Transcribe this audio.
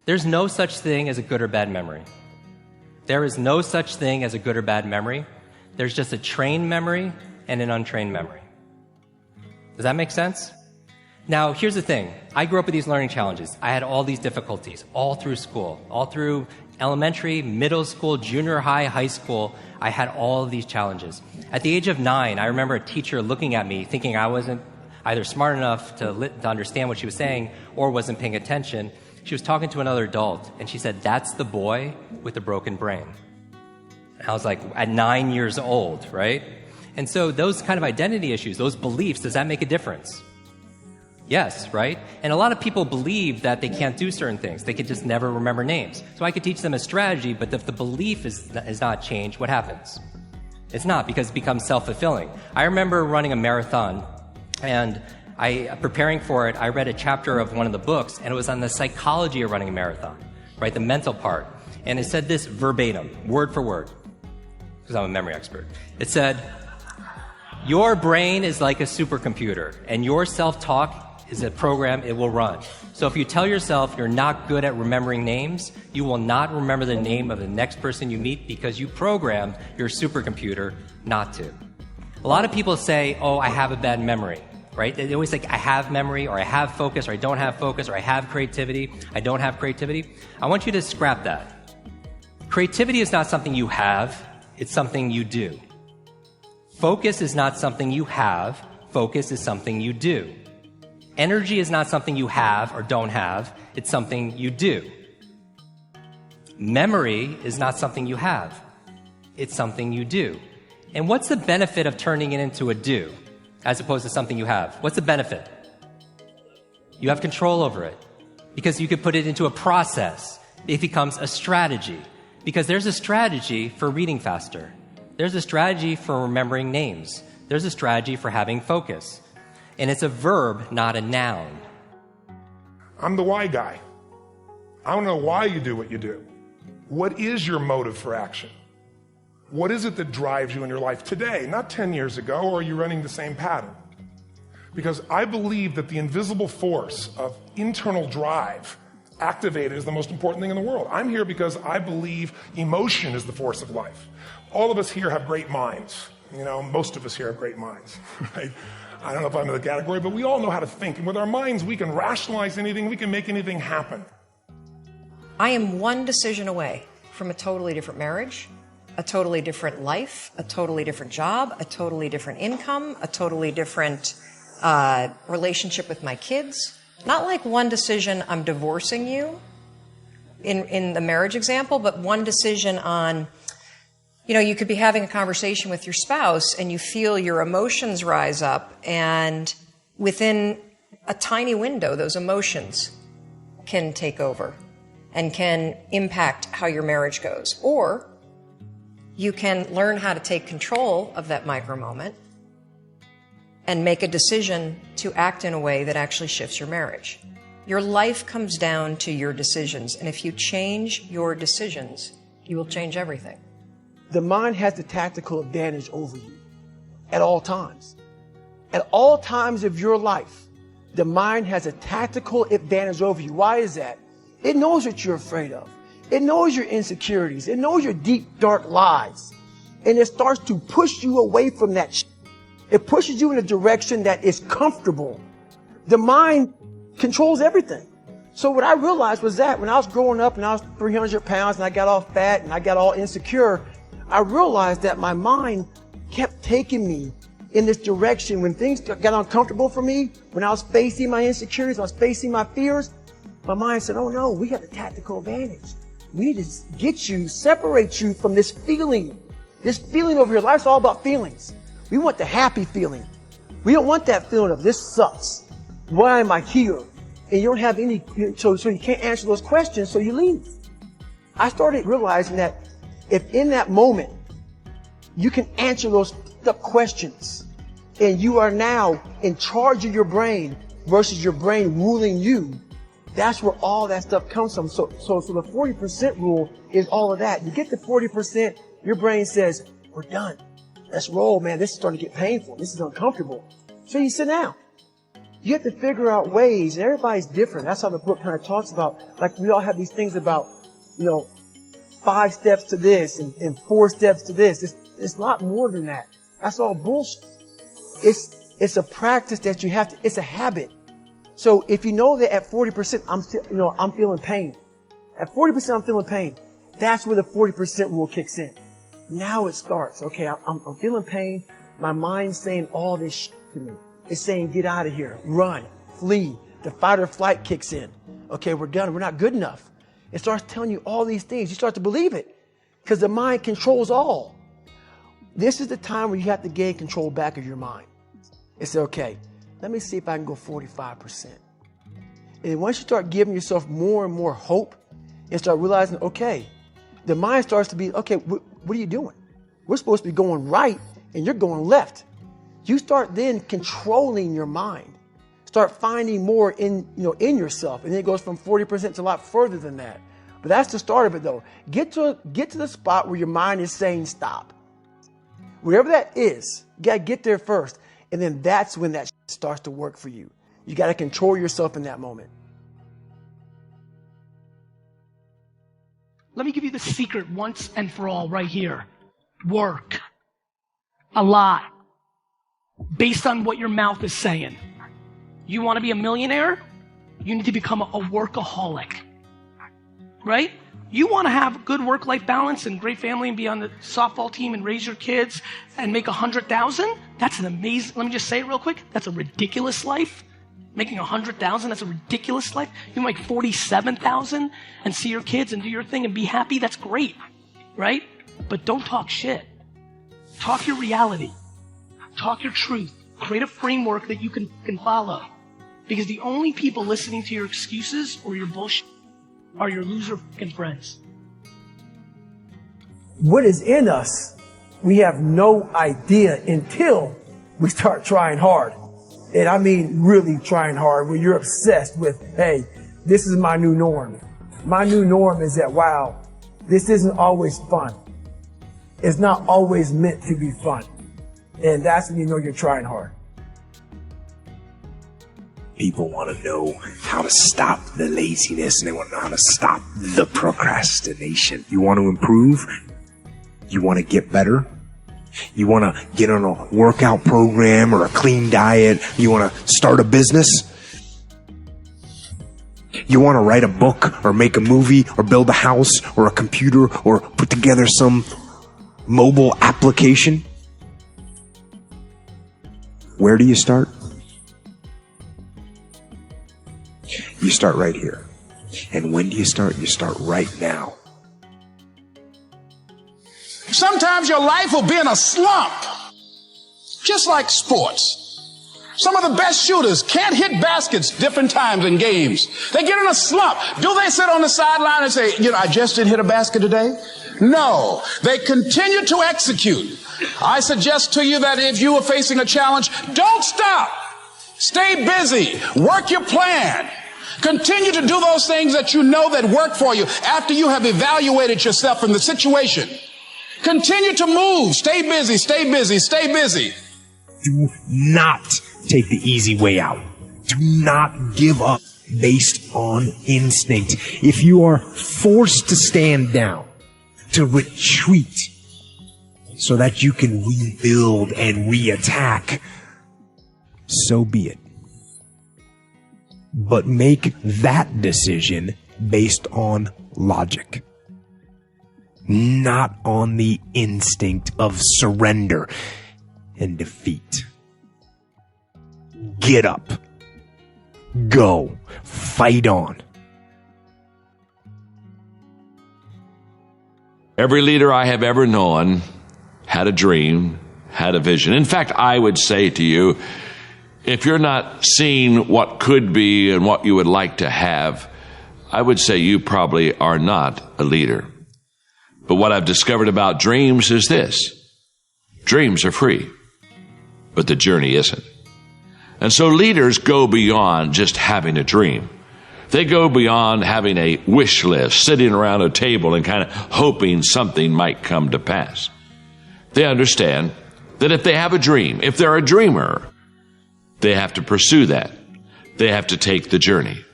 There's no such thing as a good or bad memory. There is no such thing as a good or bad memory. There's just a trained memory and an untrained memory. Does that make sense? Now, here's the thing. I grew up with these learning challenges. I had all these difficulties all through school, all through elementary, middle school, junior high, high school. I had all of these challenges. At the age of 9, I remember a teacher looking at me thinking I wasn't either smart enough to understand what she was saying or wasn't paying attention. She was talking to another adult, and she said, "That's the boy with the broken brain." And I was like, at 9 years old, right? And so those kind of identity issues, those beliefs, does that make a difference? Yes, right? And a lot of people believe that they can't do certain things. They could just never remember names. So I could teach them a strategy, but if the belief is not changed, what happens? It's not, because it becomes self-fulfilling. I remember running a marathon, and preparing for it, I read a chapter of one of the books, and it was on the psychology of running a marathon, right? The mental part. And it said this verbatim, word for word, because I'm a memory expert. It said, "Your brain is like a supercomputer, and your self-talk is a program it will run. So if you tell yourself you're not good at remembering names, you will not remember the name of the next person you meet because you programmed your supercomputer not to." A lot of people say, "Oh, I have a bad memory," right? They always think, "I have memory," or "I have focus," or "I don't have focus," or "I have creativity," "I don't have creativity." I want you to scrap that. Creativity is not something you have, it's something you do. Focus is not something you have, focus is something you do. Energy is not something you have or don't have, it's something you do. Memory is not something you have, it's something you do. And what's the benefit of turning it into a do, as opposed to something you have? What's the benefit? You have control over it, because you could put it into a process. It becomes a strategy, because there's a strategy for reading faster. There's a strategy for remembering names. There's a strategy for having focus. And it's a verb, not a noun. I'm the why guy. I want to know why you do what you do. What is your motive for action? What is it that drives you in your life today, not 10 years ago, or are you running the same pattern? Because I believe that the invisible force of internal drive activated is the most important thing in the world. I'm here because I believe emotion is the force of life. All of us here have great minds. You know, most of us here have great minds, right? I don't know if I'm in the category, but we all know how to think. And with our minds, we can rationalize anything. We can make anything happen. I am one decision away from a totally different marriage, a totally different life, a totally different job, a totally different income, a totally different relationship with my kids. Not like one decision, I'm divorcing you in the marriage example, but one decision on, you know, you could be having a conversation with your spouse and you feel your emotions rise up, and within a tiny window, those emotions can take over and can impact how your marriage goes. Or you can learn how to take control of that micro moment and make a decision to act in a way that actually shifts your marriage. Your life comes down to your decisions, and if you change your decisions, you will change everything. The mind has the tactical advantage over you at all times. At all times of your life, the mind has a tactical advantage over you. Why is that? It knows what you're afraid of. It knows your insecurities. It knows your deep, dark lies. And it starts to push you away from that. It pushes you in a direction that is comfortable. The mind controls everything. So what I realized was that when I was growing up and I was 300 pounds and I got all fat and I got all insecure, I realized that my mind kept taking me in this direction. When things got uncomfortable for me, when I was facing my insecurities, I was facing my fears, my mind said, "Oh no, we have a tactical advantage. We need to get you, separate you from this feeling over here. Life's all about feelings. We want the happy feeling. We don't want that feeling of this sucks. Why am I here?" And you don't have any, so you can't answer those questions, so you leave. I started realizing that if in that moment you can answer those questions and you are now in charge of your brain versus your brain ruling you, that's where all that stuff comes from. So the 40% rule is all of that. You get to 40%, your brain says, "We're done. Let's roll, man. This is starting to get painful. This is uncomfortable." So you sit down. You have to figure out ways, and everybody's different. That's how the book kind of talks about, like we all have these things about, 5 steps to this and 4 steps to this. It's a lot more than that. That's all bullshit. It's a practice that you have to, it's a habit. So if you know that at 40%, I'm feeling pain. At 40%, I'm feeling pain. That's where the 40% rule kicks in. Now it starts. Okay, I'm feeling pain. My mind's saying all this shit to me. It's saying, get out of here, run, flee. The fight or flight kicks in. Okay, we're done. We're not good enough. It starts telling you all these things. You start to believe it because the mind controls all. This is the time where you have to gain control back of your mind. It's okay. Let me see if I can go 45%. And once you start giving yourself more and more hope and start realizing, okay, the mind starts to be, okay, what are you doing? We're supposed to be going right and you're going left. You start then controlling your mind. Start finding more in yourself. And then it goes from 40% to a lot further than that. But that's the start of it though. Get to the spot where your mind is saying stop. Whatever that is, you got to get there first. And then that's when that starts to work for you. You got to control yourself in that moment. Let me give you the secret once and for all right here. Work. A lot. Based on what your mouth is saying. You want to be a millionaire? You need to become a workaholic. Right? You want to have good work-life balance and great family and be on the softball team and raise your kids and make $100,000? That's an amazing, let me just say it real quick. That's a ridiculous life. Making $100,000, that's a ridiculous life. You make $47,000 and see your kids and do your thing and be happy. That's great. Right? But don't talk shit. Talk your reality. Talk your truth. Create a framework that you can follow. Because the only people listening to your excuses or your bullshit are your loser fucking friends. What is in us, we have no idea until we start trying hard. And I mean really trying hard, where you're obsessed with, hey, this is my new norm. My new norm is that, wow, this isn't always fun. It's not always meant to be fun. And that's when you know you're trying hard. People want to know how to stop the laziness and they want to know how to stop the procrastination. You want to improve? You want to get better? You want to get on a workout program or a clean diet? You want to start a business? You want to write a book or make a movie or build a house or a computer or put together some mobile application? Where do you start? You start right here. And when do you start? You start right now. Sometimes your life will be in a slump, just like sports. Some of the best shooters can't hit baskets different times in games. They get in a slump. Do they sit on the sideline and say, I just didn't hit a basket today? No, they continue to execute. I suggest to you that if you are facing a challenge, don't stop. Stay busy. Work your plan. Continue to do those things that you know that work for you after you have evaluated yourself in the situation. Continue to move. Stay busy, stay busy, stay busy. Do not take the easy way out. Do not give up based on instinct. If you are forced to stand down, to retreat, so that you can rebuild and reattack, so be it. But make that decision based on logic, not on the instinct of surrender and defeat. Get up. Go. Fight on. Every leader I have ever known had a dream, had a vision. In fact, I would say to you, if you're not seeing what could be and what you would like to have, I would say you probably are not a leader. But what I've discovered about dreams is this. Dreams are free, but the journey isn't. And so leaders go beyond just having a dream. They go beyond having a wish list, sitting around a table and kind of hoping something might come to pass. They understand that if they have a dream, if they're a dreamer, they have to pursue that They have to take the journey.